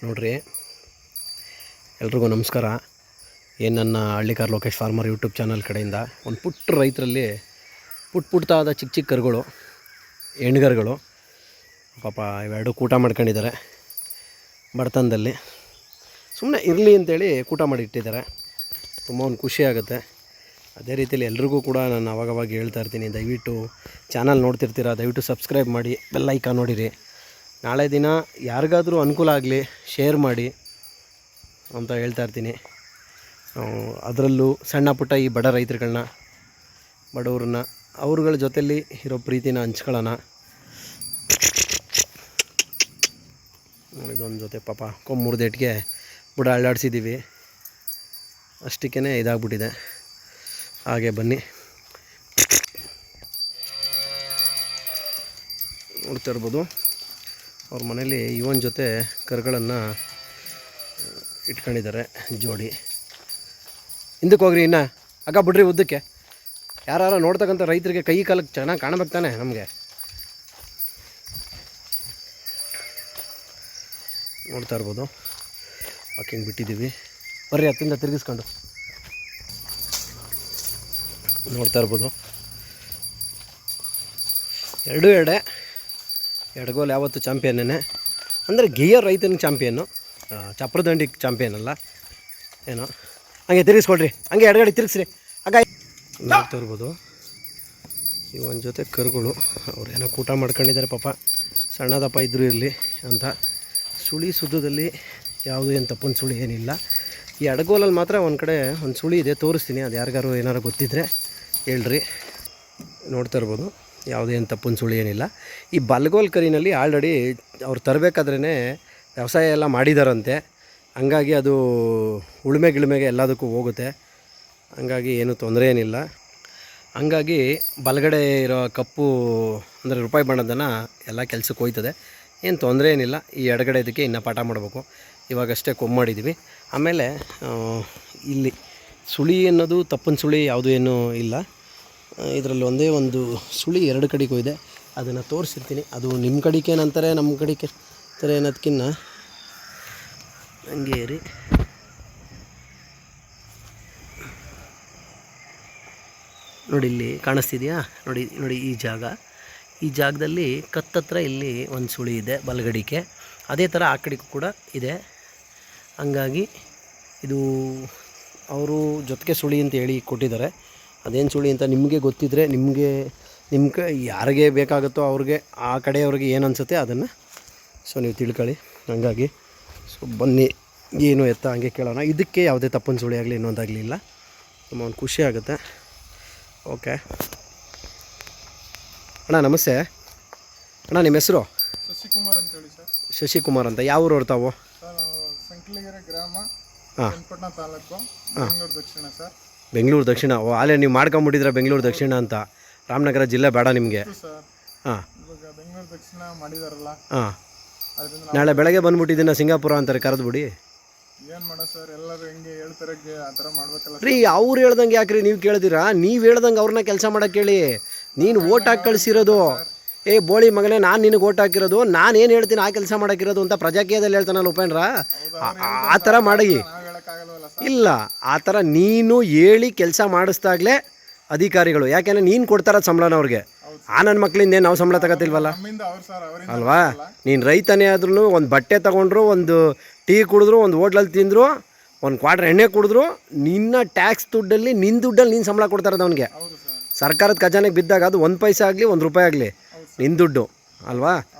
ನೋಡ್ರಿ, ಎಲ್ರಿಗೂ ನಮಸ್ಕಾರ. ಏನು ನನ್ನ Hallikar Lokesh farmer YouTube channel ಕಡೆಯಿಂದ ಒಂದು ಪುಟ್ಟ ರೈತರಲ್ಲಿ ಪುಟ್ಟದಾದ ಚಿಕ್ಕ ಚಿಕ್ಕ ಕರುಗಳು, ಹೆಣ್ಗರುಗಳು ಪಾಪ ಇವೆರಡು ಕೂಟ ಮಾಡ್ಕೊಂಡಿದ್ದಾರೆ. ಬಡತನದಲ್ಲಿ ಸುಮ್ಮನೆ ಇರಲಿ ಅಂತೇಳಿ ಕೂಟ ಮಾಡಿ ಇಟ್ಟಿದ್ದಾರೆ. ತುಂಬ ಒಂದು ಖುಷಿ ಆಗುತ್ತೆ. ಅದೇ ರೀತಿಯಲ್ಲಿ ಎಲ್ರಿಗೂ ಕೂಡ ನಾನು ಅವಾಗವಾಗ ಹೇಳ್ತಾ ಇರ್ತೀನಿ, ದಯವಿಟ್ಟು ಚಾನಲ್ ನೋಡ್ತಿರ್ತೀರ, ದಯವಿಟ್ಟು ಸಬ್ಸ್ಕ್ರೈಬ್ ಮಾಡಿ, ಬೆಲ್ ಐಕಾನ್ ನೋಡಿರಿ. ನಾಳೆ ದಿನ ಯಾರಿಗಾದರೂ ಅನುಕೂಲ ಆಗಲಿ ಶೇರ್ ಮಾಡಿ ಅಂತ ಹೇಳ್ತಾ ಇರ್ತೀನಿ. ಅದರಲ್ಲೂ ಸಣ್ಣ ಪುಟ್ಟ ಈ ಬಡ ರೈತರುಗಳನ್ನ, ಬಡವ್ರನ್ನ, ಅವ್ರಗಳ ಜೊತೆಯಲ್ಲಿ ಇರೋ ಪ್ರೀತಿನ ಹಂಚ್ಕೊಳ್ಳೋಣ. ಇದೊಂದು ಜೊತೆ ಪಾಪ ಮುರಿದೇಟ್ಗೆ ಬುಡ ಅಳ್ಳಾಡಿಸಿದ್ದೀವಿ, ಅಷ್ಟಕ್ಕೇ ಇದಾಗ್ಬಿಟ್ಟಿದೆ. ಹಾಗೆ ಬನ್ನಿ, ನೋಡ್ತಾ ಇರ್ಬೋದು. ಅವ್ರ ಮನೇಲಿ ಇವನ್ ಜೊತೆ ಕರುಗಳನ್ನು ಇಟ್ಕೊಂಡಿದ್ದಾರೆ ಜೋಡಿ. ಹಿಂದಕ್ಕೆ ಹೋಗ್ರಿ, ಇನ್ನು ಆಗ ಬಿಡ್ರಿ ಉದ್ದಕ್ಕೆ. ಯಾರು ನೋಡ್ತಕ್ಕಂಥ ರೈತರಿಗೆ ಕೈ ಕಾಲಕ್ಕೆ ಚೆನ್ನಾಗಿ ಕಾಣಬೇಕು ತಾನೆ. ನಮಗೆ ನೋಡ್ತಾ ಇರ್ಬೋದು, ವಾಕಿಂಗ್ ಬಿಟ್ಟಿದ್ದೀವಿ. ಬರ್ರಿ, ಹತ್ತಿಂದ ತಿರುಗಿಸ್ಕೊಂಡು ನೋಡ್ತಾ ಇರ್ಬೋದು. ಎಡಗೋಲು ಯಾವತ್ತು ಚಾಂಪಿಯನ್ನೇ, ಅಂದರೆ ಗೆಯ್ಯೋ ರೈತನ ಚಾಂಪಿಯನ್ನು, ಚಪ್ರದಂಡಿ ಚಾಂಪಿಯನ್ ಅಲ್ಲ ಏನೋ. ಹಂಗೆ ತಿರುಗಿಸ್ಕೊಳ್ರಿ, ಹಂಗೆ ಎಡಗಡೆ ತಿರುಗಿಸ್ರಿ. ಆಗ ನೋಡ್ತಾ ಇರ್ಬೋದು, ಇವನ್ ಜೊತೆ ಕರುಗಳು ಅವ್ರೇನೋ ಕೂಟ ಮಾಡ್ಕೊಂಡಿದ್ದಾರೆ. ಪಾಪ ಸಣ್ಣದಪ್ಪ ಇದ್ದರೂ ಇರಲಿ ಅಂತ. ಸುಳಿ ಸುದ್ದದಲ್ಲಿ ಯಾವುದೇ ಏನು ತಪ್ಪೊಂದು ಸುಳಿ ಏನಿಲ್ಲ. ಈ ಎಡಗೋಲಲ್ಲಿ ಮಾತ್ರ ಒಂದು ಕಡೆ ಒಂದು ಸುಳಿ ಇದೆ, ತೋರಿಸ್ತೀನಿ. ಅದು ಯಾರಿಗಾರು ಏನಾರು ಗೊತ್ತಿದ್ದರೆ ಹೇಳ್ರಿ. ನೋಡ್ತಾ ಇರ್ಬೋದು, ಯಾವುದೇ ಏನು ತಪ್ಪೊಂದು ಸುಳಿ ಏನಿಲ್ಲ. ಈ ಬಲ್ಗೋಲ್ ಕರಿನಲ್ಲಿ ಆಲ್ರೆಡಿ ಅವ್ರು ತರಬೇಕಾದ್ರೇ ವ್ಯವಸಾಯ ಎಲ್ಲ ಮಾಡಿದಾರಂತೆ. ಹಂಗಾಗಿ ಅದು ಉಳುಮೆ ಗಿಳುಮೆಗೆ ಎಲ್ಲದಕ್ಕೂ ಹೋಗುತ್ತೆ. ಹಂಗಾಗಿ ಏನೂ ತೊಂದರೆ ಏನಿಲ್ಲ. ಹಂಗಾಗಿ ಬಲಗಡೆ ಇರೋ ಕಪ್ಪು ಅಂದರೆ ರೂಪಾಯಿ ಬಣ್ಣದನ್ನು ಎಲ್ಲ ಕೆಲಸಕ್ಕೆ ಹೋಯ್ತದೆ, ಏನು ತೊಂದರೆ ಏನಿಲ್ಲ. ಈ ಎಡಗಡೆ ಇದಕ್ಕೆ ಇನ್ನೂ ಪಾಠ ಮಾಡಬೇಕು. ಇವಾಗಷ್ಟೇ ಕೊಮ್ಮು ಮಾಡಿದ್ದೀವಿ. ಆಮೇಲೆ ಇಲ್ಲಿ ಸುಳಿ ಅನ್ನೋದು ತಪ್ಪನ ಸುಳಿ ಯಾವುದೂ ಏನೂ ಇಲ್ಲ. ಇದರಲ್ಲಿ ಒಂದೇ ಒಂದು ಸುಳಿ ಎರಡು ಕಡೆಗೂ ಇದೆ, ಅದನ್ನು ತೋರಿಸಿರ್ತೀನಿ. ಅದು ನಿಮ್ಮ ಕಡೆಗೆ ಏನಂತಾರೆ, ನಮ್ಮ ಕಡೆಗೆ ಅಂತಾರೆ ಅನ್ನೋದಕ್ಕಿಂತ ಹಂಗೆ ರೀ. ನೋಡಿ, ಇಲ್ಲಿ ಕಾಣಿಸ್ತಿದೆಯಾ? ನೋಡಿ ಈ ಜಾಗದಲ್ಲಿ ಕತ್ತತ್ರ ಇಲ್ಲಿ ಒಂದು ಸುಳಿ ಇದೆ ಬಲಗಡಿಕೆ. ಅದೇ ಥರ ಆ ಕಡೆಗೂ ಕೂಡ ಇದೆ. ಹಂಗಾಗಿ ಇದು ಅವರು ಜೊತೆಗೆ ಸುಳಿ ಅಂತ ಹೇಳಿ ಕೊಟ್ಟಿದ್ದಾರೆ. ಅದೇನು ಸುಳಿ ಅಂತ ನಿಮಗೆ ಗೊತ್ತಿದ್ದರೆ, ನಿಮ್ಗೆ ಯಾರಿಗೆ ಬೇಕಾಗುತ್ತೋ ಅವ್ರಿಗೆ, ಆ ಕಡೆಯವ್ರಿಗೆ ಏನು ಅನಿಸುತ್ತೆ ಅದನ್ನು ನೀವು ತಿಳ್ಕೊಳ್ಳಿ. ಹಂಗಾಗಿ ಬನ್ನಿ, ಏನು ಎತ್ತ ಹಂಗೆ ಕೇಳೋಣ. ಇದಕ್ಕೆ ಯಾವುದೇ ತಪ್ಪನ ಸುಳಿ ಆಗಲಿ ಇನ್ನೊಂದಾಗಲಿ ಇಲ್ಲ. ತುಂಬ ಒಂದು ಖುಷಿ ಆಗುತ್ತೆ. ಓಕೆ ಅಣ್ಣ, ನಮಸ್ತೆ ಅಣ್ಣ. ನಿಮ್ಮ ಹೆಸರು? ಶಶಿಕುಮಾರ್ ಅಂತ ಹೇಳಿ ಸರ್. ಶಶಿಕುಮಾರ್ ಅಂತ. ಯಾವ ಊರು ತಾವು? ಸಂಕಲಿಗೆರೆ ಗ್ರಾಮ, ಚನ್ನಪಟ್ಟಣ ತಾಲೂಕು, ಬೆಂಗಳೂರು ದಕ್ಷಿಣ ಸರ್. ಬೆಂಗಳೂರು ದಕ್ಷಿಣ. ಓ, ಅಲ್ಲೇ ನೀವು ಮಾಡ್ಕೊಂಬಿಟ್ಟಿದ್ರೆ ಬೆಂಗಳೂರು ದಕ್ಷಿಣ ಅಂತ. ರಾಮನಗರ ಜಿಲ್ಲೆ ಬೇಡ ನಿಮಗೆ? ಹಾಂ, ಬೆಂಗಳೂರು ದಕ್ಷಿಣ ಮಾಡಿದಾರಲ್ಲ. ಹಾಂ, ನಾಳೆ ಬೆಳಗ್ಗೆ ಬಂದ್ಬಿಟ್ಟಿದ್ದೀನ ಸಿಂಗಾಪುರ ಅಂತಾರೆ, ಕರೆದ್ಬಿಡಿ. ಏನು ಮಾಡೋ ಸರ್, ಎಲ್ಲರೂ ಹೆಂಗೆ ಹೇಳ್ತಾರೆ ಆ ಥರ ಮಾಡ್ಬೇಕಲ್ಲ ರೀ. ಅವ್ರು ಹೇಳ್ದಂಗೆ ಯಾಕ್ರಿ ನೀವು ಕೇಳಿದಿರಾ? ನೀವು ಹೇಳ್ದಂಗೆ ಅವ್ರನ್ನ ಕೆಲಸ ಮಾಡೋಕ್ಕೆ ಹೇಳಿ. ನೀನು ಓಟ್ ಹಾಕಿ ಕಳಿಸಿರೋದು, ಏ ಬೋಳಿ ಮಗನೇ, ನಾನು ನಿನಗೆ ಓಟ್ ಹಾಕಿರೋದು, ನಾನು ಏನು ಹೇಳ್ತೀನಿ ಆ ಕೆಲಸ ಮಾಡೋಕ್ಕಿರೋದು ಅಂತ ಪ್ರಜಾಕೀಯದಲ್ಲಿ ಹೇಳ್ತಾನಲ್ಲ ಉಪೇಂದ್ರ. ಆ ಥರ ಮಾಡಿ ಇಲ್ಲ. ಆ ಥರ ನೀನು ಹೇಳಿ ಕೆಲಸ ಮಾಡಿಸ್ದಾಗಲೇ ಅಧಿಕಾರಿಗಳು. ಯಾಕೆಂದರೆ ನೀನು ಕೊಡ್ತಾರ ಸಂಬಳನ ಅವ್ರಿಗೆ. ನನ್ನ ಮಕ್ಕಳಿಂದ ಏನು ನಾವು ಸಂಬಳ ತಗೋತಿಲ್ವಲ್ಲ ಅಲ್ವಾ? ನೀನು ರೈತನೇ ಆದ್ರೂ ಒಂದು ಬಟ್ಟೆ ತೊಗೊಂಡ್ರು, ಒಂದು ಟೀ ಕುಡಿದ್ರು, ಒಂದು ಹೋಟ್ಲಲ್ಲಿ ತಿಂದರು, ಒಂದು ಕ್ವಾರ್ಟರ್ ಎಣ್ಣೆ ಕುಡಿದ್ರು, ನಿನ್ನ ಟ್ಯಾಕ್ಸ್ ದುಡ್ಡಲ್ಲಿ, ನಿನ್ನ ದುಡ್ಡಲ್ಲಿ ನೀನು ಸಂಬಳ ಕೊಡ್ತಾರದು ಅವನಿಗೆ. ಸರ್ಕಾರದ ಖಜಾನೆಗೆ ಬಿದ್ದಾಗ ಅದು 1 ಪೈಸೆ ಆಗಲಿ 1 ರೂಪಾಯಿ ಆಗಲಿ ನಿನ್ನ ದುಡ್ಡು ಅಲ್ವಾ?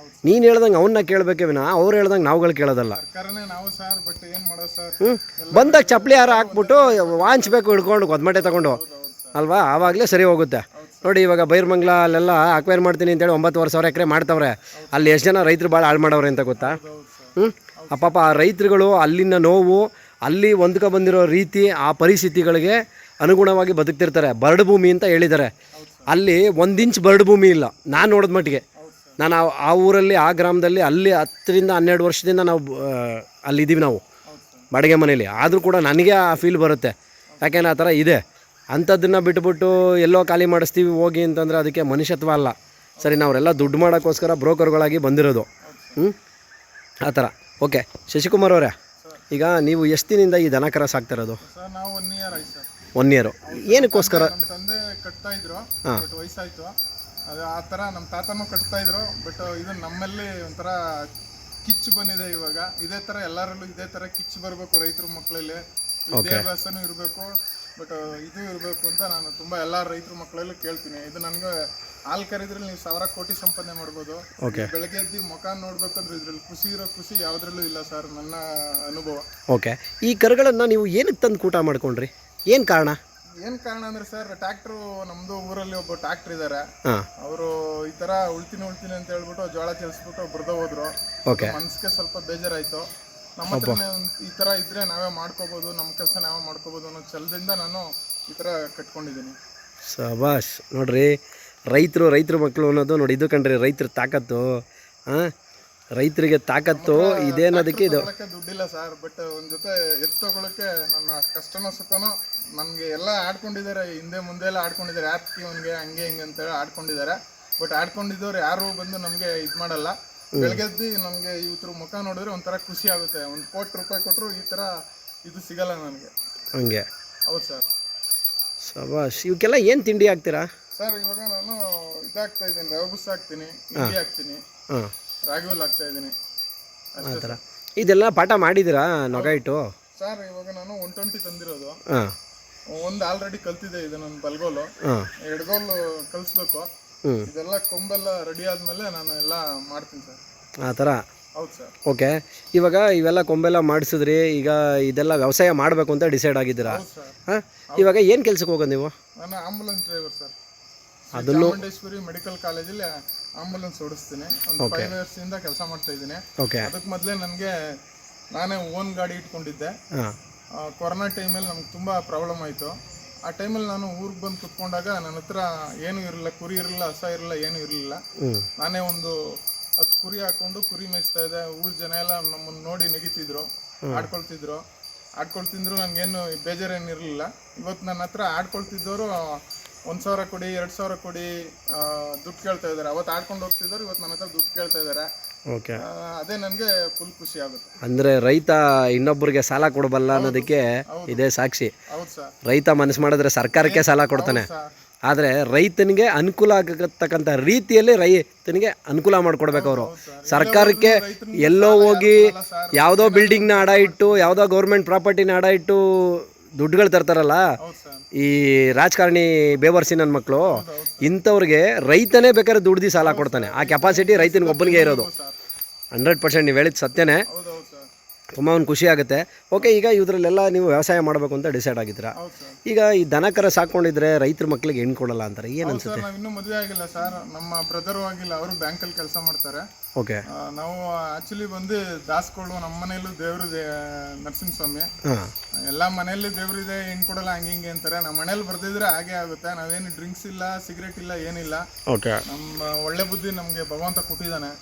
ನೀನು ಹೇಳ್ದಂಗೆ ಅವನ್ನ ಕೇಳಬೇಕೇ ವಿನ ಅವ್ರು ಹೇಳ್ದಂಗೆ ನಾವುಗಳು ಕೇಳೋದಲ್ಲ. ಬಂದಾಗ ಚಪ್ಪಲಿ ಯಾರು ಹಾಕ್ಬಿಟ್ಟು ವಾಂಚ್ಬೇಕು ಹಿಡ್ಕೊಂಡು ಗೊದ್ಮಟೆ ತೊಗೊಂಡು ಅಲ್ವಾ? ಆವಾಗಲೇ ಸರಿ ಹೋಗುತ್ತೆ. ನೋಡಿ, ಇವಾಗ ಬೈರ್ಮಂಗ್ಲ ಅಲ್ಲೆಲ್ಲ ಅಕ್ವೈರ್ ಮಾಡ್ತೀನಿ ಅಂತೇಳಿ 9,000 ಎಕರೆ ಮಾಡ್ತವ್ರೆ. ಅಲ್ಲಿ ಎಷ್ಟು ಜನ ರೈತರು ಭಾಳ ಹಾಳು ಮಾಡವ್ರೆ ಅಂತ ಗೊತ್ತಾ? ಪಾಪ ಆ ರೈತರುಗಳು ಅಲ್ಲಿನ ನೋವು, ಅಲ್ಲಿ ಹೊಂದ್ಕೊ ಬಂದಿರೋ ರೀತಿ, ಆ ಪರಿಸ್ಥಿತಿಗಳಿಗೆ ಅನುಗುಣವಾಗಿ ಬದುಕ್ತಿರ್ತಾರೆ. ಬರಡು ಭೂಮಿ ಅಂತ ಹೇಳಿದ್ದಾರೆ. ಅಲ್ಲಿ 1 ಇಂಚ್ ಬರಡು ಭೂಮಿ ಇಲ್ಲ ನಾನು ನೋಡಿದ ಮಟ್ಟಿಗೆ. ನಾನು ಆ ಊರಲ್ಲಿ, ಆ ಗ್ರಾಮದಲ್ಲಿ, ಅಲ್ಲಿ 10 ರಿಂದ 12 ವರ್ಷದಿಂದ ನಾವು ಅಲ್ಲಿದ್ದೀವಿ, ನಾವು ಬಾಡಿಗೆ ಮನೇಲಿ. ಆದರೂ ಕೂಡ ನನಗೆ ಆ ಫೀಲ್ ಬರುತ್ತೆ. ಯಾಕೆಂದರೆ ಆ ಥರ ಇದೆ. ಅಂಥದ್ದನ್ನು ಬಿಟ್ಬಿಟ್ಟು ಎಲ್ಲೋ ಖಾಲಿ ಮಾಡಿಸ್ತೀವಿ ಹೋಗಿ ಅಂತಂದರೆ ಅದಕ್ಕೆ ಮನುಷ್ಯತ್ವ ಅಲ್ಲ. ಸರಿ, ನಾವರೆಲ್ಲ ದುಡ್ಡು ಮಾಡೋಕ್ಕೋಸ್ಕರ ಬ್ರೋಕರ್ಗಳಾಗಿ ಬಂದಿರೋದು. ಆ ಥರ ಓಕೆ ಶಶಿಕುಮಾರ್ ಅವರೇ, ಈಗ ನೀವು ಎಷ್ಟು ದಿನದಿಂದ ಈ ದನ ಕರ ಸಾಕ್ತಿರೋದು? ಸರ್ ನಾವು 1 ಇಯರ್ ಆಯ್ತು ಸರ್. 1 ಇಯರು. ಏನಕ್ಕೋಸ್ಕರ? ನಮ್ಮ ತಂದೆ ಕಟ್ತಾ ಇದ್ರು, ಬಟ್ ವಯಸ್ಸಾಯ್ತು. ಅದು ಆ ಥರ ನಮ್ಮ ತಾತನೂ ಕಟ್ತಾ ಇದ್ರು. ಬಟ್ ಇದು ನಮ್ಮಲ್ಲಿ ಒಂಥರ ಕಿಚ್ಚು ಬಂದಿದೆ ಇವಾಗ. ಇದೇ ಥರ ಎಲ್ಲರಲ್ಲೂ ಇದೇ ಥರ ಕಿಚ್ಚು ಬರಬೇಕು ರೈತರ ಮಕ್ಕಳಲ್ಲಿ, ವಿದ್ಯಾಭ್ಯಾಸನೂ ಇರಬೇಕು, ಬಟ್ ಇದು ಇರಬೇಕು ಅಂತ ನಾನು ತುಂಬ ಎಲ್ಲ ರೈತರ ಮಕ್ಕಳಲ್ಲೂ ಕೇಳ್ತೀನಿ. ಇದು ನನಗೆ ಹಾಲು ಕರೆದ್ರಲ್ಲಿ ನೀವು 1000 ಕೋಟಿ ಸಂಪಾದನೆ ಮಾಡ್ಬೋದು. ಬೆಳಗ್ಗೆ ಎದ್ದು ಮುಖ ನೋಡ್ಬೇಕಂದ್ರೆ ಇದ್ರಲ್ಲಿ ಖುಷಿ ಇರೋ ಖುಷಿ ಯಾವುದ್ರಲ್ಲೂ ಇಲ್ಲ ಸರ್, ನನ್ನ ಅನುಭವ. ಓಕೆ, ಈ ಕರುಗಳನ್ನು ನೀವು ಏನಕ್ಕೆ ತಂದು ಕೂಟ ಮಾಡ್ಕೊಂಡ್ರಿ? ಏನು ಕಾರಣ? ಏನು ಕಾರಣ ಅಂದ್ರೆ ಸರ್, ಟ್ಯಾಕ್ಟ್ರು ನಮ್ಮದು ಊರಲ್ಲಿ ಒಬ್ಬ ಟ್ಯಾಕ್ಟ್ರ್ ಇದ್ದಾರೆ. ಅವರು ಈ ಥರ ಉಳ್ತೀನಿ ಅಂತ ಹೇಳ್ಬಿಟ್ಟು ಜೋಳ ಚೆಲ್ಸ್ಬಿಟ್ಟು ಬರೆದು ಹೋದ್ರು. ಮನಸ್ಸಿಗೆ ಸ್ವಲ್ಪ ಬೇಜಾರಾಯಿತು. ನಮ್ಮ ಹತ್ರ ಈ ಥರ ಇದ್ರೆ ನಾವೇ ಮಾಡ್ಕೋಬೋದು, ನಮ್ಮ ಕೆಲಸ ನಾವೇ ಮಾಡ್ಕೋಬೋದು ಅನ್ನೋ ಛಲದಿಂದ ನಾನು ಈ ಥರ ಕಟ್ಕೊಂಡಿದ್ದೀನಿ. ಶಬಾಷ್. ನೋಡ್ರಿ, ರೈತರ ಮಕ್ಕಳು ಅನ್ನೋದು ನೋಡಿ, ಇದು ಕಂಡ್ರಿ ರೈತರ ತಾಕತ್ತು. ರೈತರಿಗೆ ತಾಕತ್ತು ಇದೇನೋದಕ್ಕೆ ಇದು ದುಡ್ಡಿಲ್ಲ ಸರ್, ಬಟ್ ಒಂದು ಜೊತೆ ಎತ್ತುಕೊಳ್ಳೋಕ್ಕೆ ನನ್ನ ಕಷ್ಟನೋ ಸುಖನೋ ನನಗೆ ಎಲ್ಲ ಆಡ್ಕೊಂಡಿದ್ದಾರೆ. ಹಿಂದೆ ಮುಂದೆ ಎಲ್ಲ ಆಡ್ಕೊಂಡಿದ್ದಾರೆ, ಯಾಕೆ ಅವನಿಗೆ ಹಂಗೆ ಹಿಂಗೆ ಅಂತೇಳಿ ಆಡ್ಕೊಂಡಿದ್ದಾರೆ. ಬಟ್ ಆಡ್ಕೊಂಡಿದ್ದವ್ರು ಯಾರು ಬಂದು ನಮಗೆ ಇದು ಮಾಡಲ್ಲ. ಬೆಳಗ್ಗೆದ್ದು ನಮಗೆ ಇವ್ರ ಮುಖ ನೋಡಿದ್ರೆ ಒಂಥರ ಖುಷಿ ಆಗುತ್ತೆ. 1 ಕೋಟಿ ರೂಪಾಯಿ ಕೊಟ್ಟರು ಈ ಥರ ಇದು ಸಿಗಲ್ಲ ನನಗೆ. ಹಂಗೆ? ಹೌದು ಸರ್. ಶಬಾಷ್. ಇವಕ್ಕೆಲ್ಲ ಏನು ತಿಂಡಿ ಹಾಕ್ತೀರಾ ಸರ್? ಇವಾಗ ನಾನು ಇದಾಗ್ತಾ ಇದ್ದೀನಿ, ರವೆ ಬುಸ್ ಹಾಕ್ತೀನಿ, ಹಿಂಡಿ ಹಾಕ್ತೀನಿ, ರಾಗಿ ಹುಲ್ಲು ಹಾಕ್ತಾ ಇದ್ದೀನಿ. ಆ ಥರ ಇದೆಲ್ಲ ಪಾಠ ಮಾಡಿದ್ದೀರಾ ನೊಗ ಇಟ್ಟು? ಸರ್ ಇವಾಗ ನಾನು 120 ತಂದಿರೋದು. ಒಂದು ಆಲ್ರೆಡಿ ಕಲ್ತಿದೆ, ಇದು ನನ್ನ ಬಲ್ಗೋಲು. ಎಡಗೋಲು ಕಲಿಸ್ಬೇಕು. ಇದೆಲ್ಲ ಕೊಂಬೆಲ್ಲ ರೆಡಿ ಆದಮೇಲೆ ನಾನು ಎಲ್ಲ ಮಾಡ್ತೀನಿ ಸರ್. ಆ ಥರ? ಹೌದು ಸರ್. ಓಕೆ, ಇವಾಗ ಇವೆಲ್ಲ ಕೊಂಬೆಲ್ಲ ಮಾಡಿಸಿದ್ರಿ, ಈಗ ಇದೆಲ್ಲ ವ್ಯವಸಾಯ ಮಾಡಬೇಕು ಅಂತ ಡಿಸೈಡ್ ಆಗಿದ್ದೀರಾ? ಹಾಂ, ಇವಾಗ ಏನು ಕೆಲ್ಸಕ್ಕೆ ಹೋಗೋದು ನೀವು? ನಾನು ಆಂಬುಲೆನ್ಸ್ ಡ್ರೈವರ್ ಸರ್. ಅದನ್ನು ಚಾಮುಂಡೇಶ್ವರಿ ಮೆಡಿಕಲ್ ಕಾಲೇಜಲ್ಲಿ ಆಂಬುಲೆನ್ಸ್ ಓಡಿಸ್ತೀನಿ. ಒಂದು 5 ವರ್ಷದಿಂದ ಕೆಲಸ ಮಾಡ್ತಾ ಇದ್ದೀನಿ. ಅದಕ್ಕೆ ಮೊದಲೇ ನನಗೆ ನಾನೇ ಓನ್ ಗಾಡಿ ಇಟ್ಕೊಂಡಿದ್ದೆ. ಕೊರೋನಾ ಟೈಮಲ್ಲಿ ನಮ್ಗೆ ತುಂಬ ಪ್ರಾಬ್ಲಮ್ ಆಯಿತು. ಆ ಟೈಮಲ್ಲಿ ನಾನು ಊರಿಗೆ ಬಂದು ಕುತ್ಕೊಂಡಾಗ ನನ್ನ ಹತ್ರ ಏನೂ ಇರಲಿಲ್ಲ, ಕುರಿ ಇರಲಿಲ್ಲ, ಹಸ ಇರಲಿಲ್ಲ, ಏನೂ ಇರಲಿಲ್ಲ. ನಾನೇ ಒಂದು 10 ಕುರಿ ಹಾಕ್ಕೊಂಡು ಕುರಿ ಮೇಯಿಸ್ತಾ ಇದ್ದೆ. ಊರ ಜನ ಎಲ್ಲ ನಮ್ಮನ್ನು ನೋಡಿ ನೆಗಿತಿದ್ರು, ಆಡ್ಕೊಳ್ತಿದ್ರು. ನನಗೇನು ಬೇಜಾರೇನು ಇರಲಿಲ್ಲ. ಇವತ್ತು ನನ್ನ ಹತ್ರ ಆಡ್ಕೊಳ್ತಿದ್ದವರು 1000 ಕೊಡಿ, 2000 ಕೊಡಿ ದುಡ್ಡು ಕೇಳ್ತಾ ಇದ್ದಾರೆ. ಅವತ್ತು ಆಡ್ಕೊಂಡು ಹೋಗ್ತಿದ್ದವರು ಇವತ್ತು ನನ್ನ ಹತ್ರ ದುಡ್ಡು ಕೇಳ್ತಾ ಇದ್ದಾರೆ. ಓಕೆ, ಅದೇ ನನಗೆ ಫುಲ್ ಖುಷಿ ಆಗುತ್ತೆ. ಅಂದರೆ ರೈತ ಇನ್ನೊಬ್ಬರಿಗೆ ಸಾಲ ಕೊಡಬಲ್ಲ ಅನ್ನೋದಕ್ಕೆ ಇದೇ ಸಾಕ್ಷಿ. ಹೌದು ಸರ್. ರೈತ ಮನಸ್ಸು ಮಾಡಿದ್ರೆ ಸರ್ಕಾರಕ್ಕೆ ಸಾಲ ಕೊಡ್ತಾನೆ, ಆದರೆ ರೈತನಿಗೆ ಅನುಕೂಲ ಆಗತಕ್ಕಂಥ ರೀತಿಯಲ್ಲಿ ರೈತನಿಗೆ ಅನುಕೂಲ ಮಾಡಿಕೊಡ್ಬೇಕು ಅವರು. ಸರ್ಕಾರಕ್ಕೆ ಎಲ್ಲೋ ಹೋಗಿ ಯಾವುದೋ ಬಿಲ್ಡಿಂಗ್ನ ಅಡ ಇಟ್ಟು, ಯಾವುದೋ ಗೌರ್ಮೆಂಟ್ ಪ್ರಾಪರ್ಟಿನ ಅಡ ಇಟ್ಟು ದುಡ್ಡುಗಳು ತರ್ತಾರಲ್ಲ ಈ ರಾಜಕಾರಣಿ ಬೇವರ್ಸಿ ನನ್ನ ಮಕ್ಕಳು, ಇಂಥವ್ರಿಗೆ ರೈತನೇ ಬೇಕಾದ್ರೆ ದುಡ್ದು ಸಾಲ ಕೊಡ್ತಾನೆ. ಆ ಕೆಪಾಸಿಟಿ ರೈತನಿಗೆ ಒಬ್ಬನಿಗೆ ಇರೋದು. 100% ನೀವು ಹೇಳಿದ ಸತ್ಯನೇ. ತುಂಬ ಒಂದು ಖುಷಿ ಆಗುತ್ತೆ. ಓಕೆ, ಈಗ ಇದರಲ್ಲೆಲ್ಲ ನೀವು ವ್ಯವಸಾಯ ಮಾಡಬೇಕು ಅಂತ ಡಿಸೈಡ್ ಆಗಿದ್ದೀರಾ. ಈಗ ಈ ದನ ಕರ ಸಾಕೊಂಡಿದ್ರೆ ರೈತರ ಮಕ್ಕಳಿಗೆ ಹೆಣ್ಣು ಕೊಡಲ್ಲ ಅಂತಾರೆ, ಏನು ಅನ್ಸುತ್ತೆ? ನಾವು ಇನ್ನೂ ಮದುವೆ ಆಗಿಲ್ಲ ಸರ್, ನಮ್ಮ ಬ್ರದರು ಆಗಿಲ್ಲ, ಅವರು ಬ್ಯಾಂಕಲ್ಲಿ ಕೆಲಸ ಮಾಡ್ತಾರೆ. ಓಕೆ, ನಾವು ಆ್ಯಕ್ಚುಲಿ ಬಂದು ದಾಸ್ಗಳು, ನಮ್ಮ ಮನೆಯಲ್ಲೂ ದೇವ್ರಿದೆ, ನರಸಿಂಹಸ್ವಾಮಿ. ಎಲ್ಲ ಮನೆಯಲ್ಲಿ ದೇವ್ರಿದೆ, ಹೆಣ್ಣು ಕೊಡಲ್ಲ ಹಂಗೆ ಹಿಂಗೆ ಅಂತಾರೆ. ನಮ್ಮ ಮನೇಲಿ ಬರ್ದಿದ್ರೆ ಹಾಗೆ ಆಗುತ್ತೆ. ನಾವೇನು ಡ್ರಿಂಕ್ಸ್ ಇಲ್ಲ, ಸಿಗರೇಟ್ ಇಲ್ಲ, ಏನಿಲ್ಲ. ಓಕೆ, ನಮ್ಮ ಒಳ್ಳೆ ಬುದ್ಧಿ ನಮಗೆ ಭಗವಂತ ಕೊಟ್ಟಿದ್ದಾನೆ,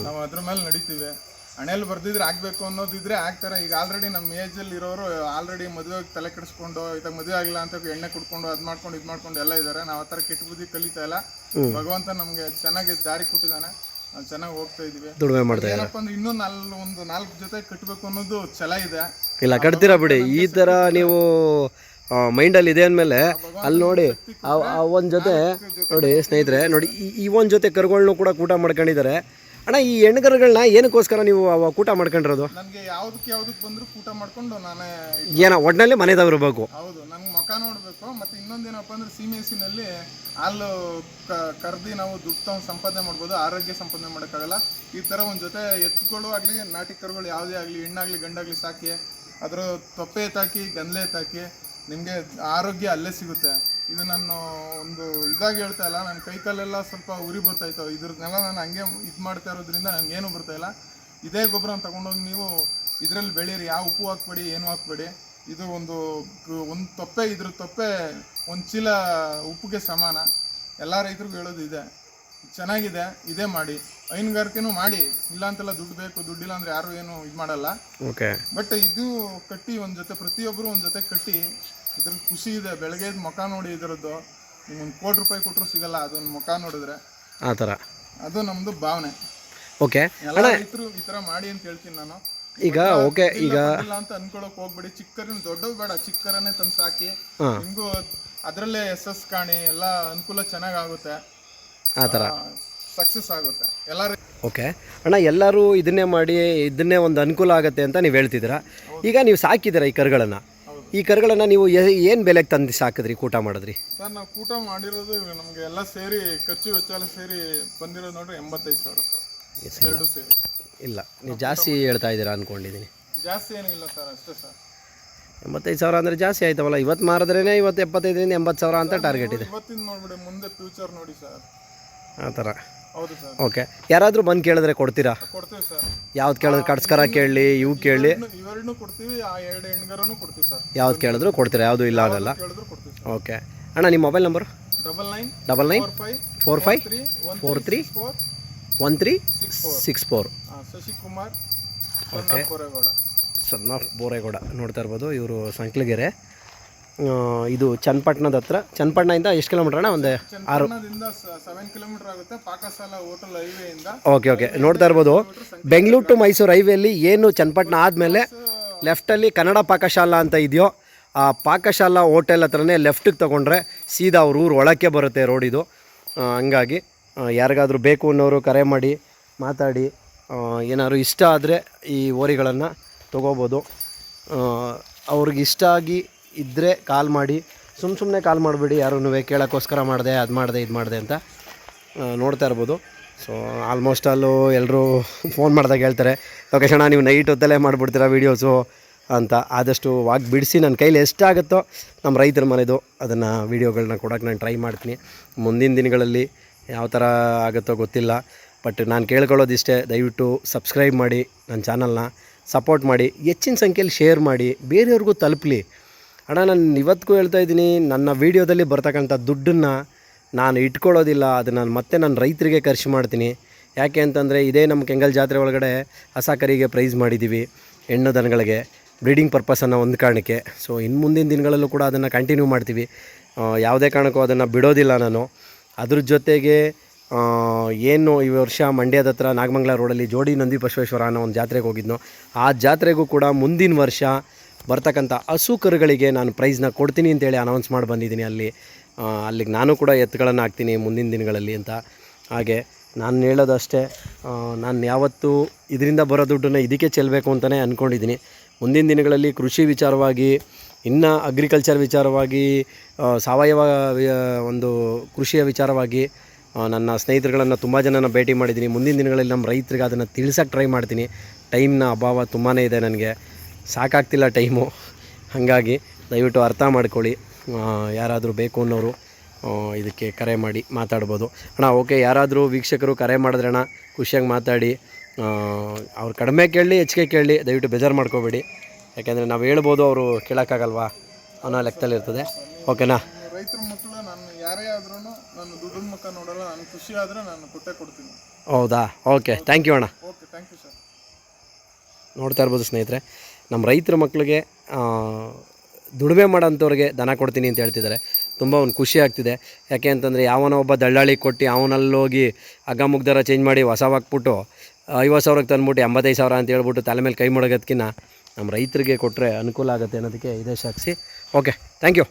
ನಾವು ಅದ್ರ ಮೇಲೆ ನಡೀತೀವಿ. ಹಣೆಯಲ್ಲಿ ಬರ್ದಿದ್ರೆ ಆಗಬೇಕು ಅನ್ನೋದಿದ್ರೆ ಆಗ್ತಾರೆ. ಈಗ ಆಲ್ರೆಡಿ ನಮ್ಮ ಏಜಲ್ಲಿ ಇರೋರು ಆಲ್ರೆಡಿ ಮದುವೆಗೆ ತಲೆ ಕೆಡಿಸ್ಕೊಂಡು, ಇದಾಗ ಮದುವೆ ಆಗಿಲ್ಲ ಅಂತ ಎಣ್ಣೆ ಕುಡ್ಕೊಂಡು ಇದು ಮಾಡ್ಕೊಂಡು ಎಲ್ಲ ಇದ್ದಾರೆ. ನಾವು ಆ ಥರ ಕೆಟ್ಟ ಬುದ್ಧಿ ಕಲಿತಾ ಇಲ್ಲ. ಭಗವಂತ ನಮಗೆ ಚೆನ್ನಾಗಿ ದಾರಿ ಕೊಟ್ಟಿದ್ದಾನೆ, ನಾವು ಚೆನ್ನಾಗಿ ಹೋಗ್ತಾ ಇದೀವಿ. ಏನಪ್ಪ ಅಂದ್ರೆ ಇನ್ನೂ ಒಂದು 4 ಜೊತೆ ಕಟ್ಟಬೇಕು ಅನ್ನೋದು ಛಲ ಇದೆ. ಇಲ್ಲ, ಕಟ್ತೀರಾ ಬಿಡಿ. ಈ ಥರ ನೀವು ಮೈಂಡಲ್ಲಿ ಇದೆ ಅಂದಮೇಲೆ ಅಲ್ಲಿ ನೋಡಿ ಒಂದು ಜೊತೆ ನೋಡಿ ಸ್ನೇಹಿತರೆ, ನೋಡಿ ಈ ಒಂದು ಜೊತೆ ಕರುಗಳನ್ನೂ ಕೂಡ ಕೂಟ ಮಾಡ್ಕೊಂಡಿದ್ದಾರೆ. ಅಣ್ಣ, ಈ ಹೆಣ್ಣುಗರುಗಳನ್ನ ಏನಕ್ಕೋಸ್ಕರ ನೀವು ಕೂಟ ಮಾಡ್ಕೊಂಡಿರೋದು? ನನಗೆ ಯಾವುದಕ್ಕೆ ಬಂದರೂ ಕೂಟ ಮಾಡ್ಕೊಂಡು ನಾನೇ ಏನೋ ಒಟ್ಟಿನಲ್ಲಿ ಮನೆದವ್ರು ಬೇಕು. ಹೌದು, ನಂಗೆ ಮುಖ ನೋಡಬೇಕು. ಮತ್ತು ಇನ್ನೊಂದೇನಪ್ಪ ಅಂದ್ರೆ ಸೀಮೆಸಿನಲ್ಲಿ ಹಾಲು ಕರೆದು ನಾವು ದುಡ್ಡು ತಗೊಂಡು ಸಂಪಾದನೆ ಮಾಡ್ಬೋದು, ಆರೋಗ್ಯ ಸಂಪಾದನೆ ಮಾಡೋಕ್ಕಾಗಲ್ಲ. ಈ ಥರ ಒಂದು ಜೊತೆ ಎತ್ತುಗಳು ಆಗಲಿ, ನಾಟಿ ಕರುಗಳು ಯಾವುದೇ ಆಗಲಿ, ಹೆಣ್ಣಾಗಲಿ ಗಂಡಾಗಲಿ ಸಾಕಿ ಅದರ ತೊಪ್ಪೆ ಎತ್ತಾಕಿ, ಗಂದಲೆ ಎತ್ತಾಕಿ, ನಿಮಗೆ ಆರೋಗ್ಯ ಅಲ್ಲೇ ಸಿಗುತ್ತೆ. ಇದು ನಾನು ಒಂದು ಇದಾಗಿ ಹೇಳ್ತಾ ಇಲ್ಲ, ನನ್ನ ಕೈಕಾಲೆಲ್ಲ ಸ್ವಲ್ಪ ಉರಿ ಬರ್ತಾಯಿತ್ತು. ಇದ್ರನ್ನೆಲ್ಲ ನಾನು ಹಂಗೆ ಇದು ಮಾಡ್ತಾ ಇರೋದ್ರಿಂದ ನನಗೇನು ಬರ್ತಾಯಿಲ್ಲ. ಇದೇ ಗೊಬ್ಬರನ ತೊಗೊಂಡೋಗಿ ನೀವು ಇದರಲ್ಲಿ ಬೆಳೀರಿ, ಯಾವ ಉಪ್ಪು ಹಾಕ್ಬೇಡಿ, ಏನು ಹಾಕ್ಬೇಡಿ. ಇದು ಒಂದು ತೊಪ್ಪೆ, ಇದ್ರ ತೊಪ್ಪೆ ಒಂದು ಚೀಲ ಉಪ್ಪಿಗೆ ಸಮಾನ. ಎಲ್ಲ ರೈತರಿಗೂ ಹೇಳೋದು ಇದೆ, ಚೆನ್ನಾಗಿದೆ, ಇದೇ ಮಾಡಿ. ಹೈನುಗಾರಿಕೆನೂ ಮಾಡಿ, ಇಲ್ಲ ಅಂತೆಲ್ಲ ದುಡ್ಡು ಬೇಕು, ದುಡ್ಡಿಲ್ಲ ಅಂದರೆ ಯಾರು ಏನು ಇದು ಮಾಡಲ್ಲ. ಓಕೆ, ಬಟ್ ಇದು ಕಟ್ಟಿ ಒಂದು ಜೊತೆ, ಪ್ರತಿಯೊಬ್ಬರು ಒಂದು ಜೊತೆ ಕಟ್ಟಿ, ಇದ್ರಲ್ಲಿ ಖುಷಿ ಇದೆ. ಬೆಳಗ್ಗೆ ಮುಖ ನೋಡಿ ಇದರದ್ದು ನಿಮ್ಗೆ 1 ಕೋಟಿ ರೂಪಾಯಿ ಕೊಟ್ಟರು ಸಿಗಲ್ಲ, ಅದೊಂದು ಮುಖ ನೋಡಿದ್ರೆ. ಆ ಥರ ಅದು ನಮ್ಮದು ಭಾವನೆ. ಓಕೆ, ಎಲ್ಲ ರೈತರು ಈ ಥರ ಮಾಡಿ ಅಂತ ಹೇಳ್ತೀನಿ ನಾನು. ಈಗ ಓಕೆ ಈಗ ಇಲ್ಲ ಅಂತ ಅನ್ಕೊಳಕ್ ಹೋಗ್ಬೇಡಿ. ಚಿಕ್ಕರಿನ ದೊಡ್ಡವು ಬೇಡ, ಚಿಕ್ಕರನ್ನೇ ತಂದು ಸಾಕಿ. ನಿಮಗೂ ಅದರಲ್ಲೇ ಎಸ್ ಕಾಣಿ ಎಲ್ಲ ಅನುಕೂಲ ಚೆನ್ನಾಗಾಗುತ್ತೆ, ಆ ಥರ ಸಕ್ಸಸ್ ಆಗುತ್ತೆ ಎಲ್ಲರೂ. ಓಕೆ ಅಣ್ಣ, ಎಲ್ಲರೂ ಇದನ್ನೇ ಮಾಡಿ ಇದನ್ನೇ ಒಂದು ಅನುಕೂಲ ಆಗುತ್ತೆ ಅಂತ ನೀವು ಹೇಳ್ತಿದ್ದೀರಾ. ಈಗ ನೀವು ಸಾಕಿದ್ದೀರಾ ಈ ಕರುಗಳನ್ನು, ಈ ಕರುಗಳನ್ನು ನೀವು ಏನು ಬೆಲೆಗೆ ತಂದು ಸಾಕಿದ್ರಿ, ಕೂಟ ಮಾಡಿದ್ರಿ? ಸರ್ ನಾವು ಕೂಟ ಮಾಡಿರೋದು ನಮಗೆ ಎಲ್ಲ ಸೇರಿ ಖರ್ಚು ವೆಚ್ಚ ಎಲ್ಲ ಸೇರಿ ಬಂದಿರೋದು ನೋಡ್ರಿ 85,000 ಸರ್, ಎರಡು ಸೇರಿ. ಇಲ್ಲ, ನೀವು ಜಾಸ್ತಿ ಹೇಳ್ತಾ ಇದ್ದೀರಾ ಅಂದ್ಕೊಂಡಿದ್ದೀನಿ. ಜಾಸ್ತಿ ಏನೂ ಇಲ್ಲ ಸರ್, ಅಷ್ಟೇ ಸರ್. 85,000 ಅಂದರೆ ಜಾಸ್ತಿ ಆಯ್ತವಲ್ಲ. ಇವತ್ತು ಮಾರಿದ್ರೇ ಇವತ್ತು 75,000 ರಿಂದ 80,000 ಅಂತ ಟಾರ್ಗೆಟ್ ಇದೆ. ಇವತ್ತಿನ ನೋಡ್ಬಿಡಿ, ಮುಂದೆ ಫ್ಯೂಚರ್ ನೋಡಿ ಸರ್, ಆ ಥರ. ಹೌದು ಸರ್. ಓಕೆ, ಯಾರಾದರೂ ಬಂದು ಕೇಳಿದ್ರೆ ಕೊಡ್ತೀರಾ? ಕೊಡ್ತೀವಿ ಸರ್. ಯಾವ್ದು ಕೇಳಿದ್ರೆ ಕಟ್ಸ್ಕರ ಕೇಳಿ, ಇವು ಕೇಳಿ, ಇವೆರಡನ್ನೂ ಕೊಡ್ತೀವಿ, ಆ ಎರಡು ಹೆಣ್ಗರನ್ನು ಕೊಡ್ತೀವಿ ಸರ್. ಯಾವ್ದು ಕೇಳಿದ್ರು ಕೊಡ್ತೀರಾ, ಯಾವುದು ಇಲ್ಲ ಆಗಲ್ಲ. ಕೇಳಿದ್ರು ಕೊಡ್ತೀವಿ ಸರ್. ಓಕೆ ಅಣ್ಣ, ನಿಮ್ಮ mobile number? 9945431364. Shashikumar okay, Boregowda, son of Boregowda ನೋಡ್ತಾ ಇರ್ಬೋದು. ಇವರು ಸಂಕ್ಲಗೆರೆ, ಇದು ಚನ್ನಪಟ್ಟಣದ ಹತ್ರ. ಚನ್ನಪಟ್ಟಣದಿಂದ ಎಷ್ಟು ಕಿಲೋಮೀಟರ್ ಅಣ್ಣ? ಒಂದು 6. 7 ಕಿಲೋಮೀಟರ್ ಆಗುತ್ತೆ, ಪಾಕಶಾಲ ಹೋಟೆಲ್ ಹೈವೇಯಿಂದ. ಓಕೆ ನೋಡ್ತಾ ಇರ್ಬೋದು. ಬೆಂಗಳೂರು ಟು ಮೈಸೂರು ಹೈವೇಲಿ ಏನು ಚನ್ನಪಟ್ಟಣ ಆದಮೇಲೆ ಲೆಫ್ಟಲ್ಲಿ ಕನ್ನಡ ಪಾಕಶಾಲಾ ಅಂತ ಇದೆಯೋ, ಆ ಪಾಕಶಾಲಾ ಹೋಟೆಲ್ ಹತ್ರನೇ ಲೆಫ್ಟಿಗೆ ತೊಗೊಂಡ್ರೆ ಸೀದಾ ಅವ್ರ ಊರು ಒಳಕ್ಕೆ ಬರುತ್ತೆ ರೋಡ್ ಇದು. ಹಂಗಾಗಿ ಯಾರಿಗಾದರೂ ಬೇಕು ಅನ್ನೋರು ಕರೆ ಮಾಡಿ ಮಾತಾಡಿ, ಏನಾದ್ರು ಇಷ್ಟ ಆದರೆ ಈ ಓರಿಗಳನ್ನು ತೊಗೋಬೋದು. ಅವ್ರಿಗೆ ಇಷ್ಟ ಆಗಿ ಇದ್ದರೆ ಕಾಲ್ ಮಾಡಿ, ಸುಮ್ಮನೆ ಕಾಲ್ ಮಾಡಿಬಿಡಿ, ಯಾರೂ ಕೇಳೋಕ್ಕೋಸ್ಕರ ಮಾಡಿದೆ, ಅದು ಮಾಡಿದೆ, ಇದು ಮಾಡಿದೆ ಅಂತ. ನೋಡ್ತಾ ಇರ್ಬೋದು. ಸೊ ಆಲ್ಮೋಸ್ಟ್ ಅಲ್ಲೂ ಎಲ್ಲರೂ ಫೋನ್ ಮಾಡಿದಾಗ ಹೇಳ್ತಾರೆ, ಲೊಕೇಶನ್ ನೀವು ನೈಟ್ ಹೊತ್ತಲ್ಲೇ ಮಾಡಿಬಿಡ್ತೀರಾ ವೀಡಿಯೋಸು ಅಂತ. ಆದಷ್ಟು ವಾಕ್ ಬಿಡಿಸಿ ನನ್ನ ಕೈಲಿ ಎಷ್ಟಾಗುತ್ತೋ ನಮ್ಮ ರೈತರ ಮನೆದು ಅದನ್ನು ವೀಡಿಯೋಗಳನ್ನ ಕೊಡೋಕ್ಕೆ ನಾನು ಟ್ರೈ ಮಾಡ್ತೀನಿ. ಮುಂದಿನ ದಿನಗಳಲ್ಲಿ ಯಾವ ಥರ ಆಗುತ್ತೋ ಗೊತ್ತಿಲ್ಲ, ಬಟ್ ನಾನು ಕೇಳ್ಕೊಳ್ಳೋದಿಷ್ಟೇ, ದಯವಿಟ್ಟು ಸಬ್ಸ್ಕ್ರೈಬ್ ಮಾಡಿ, ನನ್ನ ಚಾನಲ್ನ ಸಪೋರ್ಟ್ ಮಾಡಿ, ಹೆಚ್ಚಿನ ಸಂಖ್ಯೆಯಲ್ಲಿ ಶೇರ್ ಮಾಡಿ, ಬೇರೆಯವ್ರಿಗೂ ತಲುಪಲಿ. ಅಣ್ಣ, ನಾನು ಇವತ್ತಿಗೂ ಹೇಳ್ತಾ ಇದ್ದೀನಿ, ನನ್ನ ವೀಡಿಯೋದಲ್ಲಿ ಬರ್ತಕ್ಕಂಥ ದುಡ್ಡನ್ನು ನಾನು ಇಟ್ಕೊಳ್ಳೋದಿಲ್ಲ, ಅದು ನಾನು ಮತ್ತೆ ನನ್ನ ರೈತರಿಗೆ ಖರ್ಚು ಮಾಡ್ತೀನಿ. ಯಾಕೆ ಅಂತಂದರೆ ಇದೇ ನಮ್ಮ ಕೆಂಗಲ್ ಜಾತ್ರೆ ಒಳಗಡೆ ಹಸ ಕರಿಗೆ ಪ್ರೈಸ್ ಮಾಡಿದ್ದೀವಿ, ಹೆಣ್ಣು ದನಗಳಿಗೆ ಬ್ರೀಡಿಂಗ್ ಪರ್ಪಸ್ ಅನ್ನೋ ಒಂದು ಕಾರಣಕ್ಕೆ. ಸೊ ಇನ್ನು ಮುಂದಿನ ದಿನಗಳಲ್ಲೂ ಕೂಡ ಅದನ್ನು ಕಂಟಿನ್ಯೂ ಮಾಡ್ತೀವಿ, ಯಾವುದೇ ಕಾರಣಕ್ಕೂ ಅದನ್ನು ಬಿಡೋದಿಲ್ಲ ನಾನು. ಅದ್ರ ಜೊತೆಗೆ ಏನು ಈ ವರ್ಷ ಮಂಡ್ಯದ ಹತ್ರ ನಾಗಮಂಗಲ ರೋಡಲ್ಲಿ ಜೋಡಿ ನಂದಿ ಬಸವೇಶ್ವರ ಅನ್ನೋ ಒಂದು ಜಾತ್ರೆಗೆ ಹೋಗಿದ್ನೋ, ಆ ಜಾತ್ರೆಗೂ ಕೂಡ ಮುಂದಿನ ವರ್ಷ ಬರ್ತಕ್ಕಂಥ ಹಸು ಕರುಗಳಿಗೆ ನಾನು ಪ್ರೈಸ್ನ ಕೊಡ್ತೀನಿ ಅಂತೇಳಿ ಅನೌನ್ಸ್ ಮಾಡಿ ಬಂದಿದ್ದೀನಿ. ಅಲ್ಲಿಗೆ ನಾನು ಕೂಡ ಎತ್ತುಗಳನ್ನು ಹಾಕ್ತೀನಿ ಮುಂದಿನ ದಿನಗಳಲ್ಲಿ ಅಂತ. ಹಾಗೆ ನಾನು ಹೇಳೋದಷ್ಟೇ, ನಾನು ಯಾವತ್ತೂ ಇದರಿಂದ ಬರೋ ದುಡ್ಡನ್ನು ಇದಕ್ಕೆ ಚೆಲ್ಲಬೇಕು ಅಂತಲೇ ಅಂದ್ಕೊಂಡಿದ್ದೀನಿ. ಮುಂದಿನ ದಿನಗಳಲ್ಲಿ ಕೃಷಿ ವಿಚಾರವಾಗಿ, ಇನ್ನು ಅಗ್ರಿಕಲ್ಚರ್ ವಿಚಾರವಾಗಿ, ಸಾವಯವ ಒಂದು ಕೃಷಿಯ ವಿಚಾರವಾಗಿ ನನ್ನ ಸ್ನೇಹಿತರುಗಳನ್ನು ತುಂಬ ಜನನ ಭೇಟಿ ಮಾಡಿದ್ದೀನಿ. ಮುಂದಿನ ದಿನಗಳಲ್ಲಿ ನಮ್ಮ ರೈತರಿಗೆ ಅದನ್ನು ತಿಳಿಸೋಕ್ಕೆ ಟ್ರೈ ಮಾಡ್ತೀನಿ. ಟೈಮ್ನ ಅಭಾವ ತುಂಬಾ ಇದೆ, ನನಗೆ ಸಾಕಾಗ್ತಿಲ್ಲ ಟೈಮು. ಹಾಗಾಗಿ ದಯವಿಟ್ಟು ಅರ್ಥ ಮಾಡ್ಕೊಳ್ಳಿ. ಯಾರಾದರೂ ಬೇಕು ಅನ್ನೋರು ಇದಕ್ಕೆ ಕರೆ ಮಾಡಿ ಮಾತಾಡ್ಬೋದು. ಅಣ್ಣ ಓಕೆ, ಯಾರಾದರೂ ವೀಕ್ಷಕರು ಕರೆ ಮಾಡಿದ್ರೆ ಅಣ್ಣ ಖುಷಿಯಾಗಿ ಮಾತಾಡಿ, ಅವ್ರು ಕಡಿಮೆ ಕೇಳಲಿ ಹೆಚ್ಚಿಗೆ ಕೇಳಲಿ, ದಯವಿಟ್ಟು ಬೇಜಾರು ಮಾಡ್ಕೋಬೇಡಿ. ಯಾಕೆಂದರೆ ನಾವು ಹೇಳ್ಬೋದು, ಅವರು ಕೇಳೋಕ್ಕಾಗಲ್ವಾ ಅನ್ನೋ ಲೆಕ್ಕದಲ್ಲಿ ಇರ್ತದೆ. ಓಕೆನಾ? ರೈತರ ಮಕ್ಕಳು ನಾನು ಯಾರೇ ಆದ್ರೂ ನಾನು ದುಡ್ಡಿನ ಮುಖ ನೋಡಲ್ಲ, ನಾನು ಖುಷಿ ಆದರೆ ನಾನು ಕೊಟ್ಟೇ ಕೊಡ್ತೀನಿ. ಹೌದಾ? ಓಕೆ, ಥ್ಯಾಂಕ್ ಯು ಅಣ್ಣ. Okay, thank you sir. ನೋಡ್ತಾ ಇರ್ಬೋದು ಸ್ನೇಹಿತರೆ, ನಮ್ಮ ರೈತರ ಮಕ್ಕಳಿಗೆ ದುಡಿಮೆ ಮಾಡೋಂಥವ್ರಿಗೆ ದನ ಕೊಡ್ತೀನಿ ಅಂತ ಹೇಳ್ತಿದ್ದಾರೆ. ತುಂಬ ಒಂದು ಖುಷಿ ಆಗ್ತಿದೆ. ಯಾಕೆ ಅಂತಂದರೆ ಯಾವನೋ ಒಬ್ಬ ದಳ್ಳಾಳಿ ಕೊಟ್ಟು ಅವನಲ್ಲೋಗಿ ಹಗ್ಗ ಮುಗ್ದರ ಚೇಂಜ್ ಮಾಡಿ ಹೊಸವಾಗ್ಬಿಟ್ಟು 50,000ಕ್ಕೆ ತಂದ್ಬಿಟ್ಟು 85,000 ಅಂತ ಹೇಳ್ಬಿಟ್ಟು ತಲೆ ಮೇಲೆ ಕೈ ಮುಡೋದಕ್ಕಿಂತ ನಮ್ಮ ರೈತರಿಗೆ ಕೊಟ್ಟರೆ ಅನುಕೂಲ ಆಗುತ್ತೆ ಅನ್ನೋದಕ್ಕೆ ಇದೇ ಸಾಕ್ಷಿ. Okay, thank you.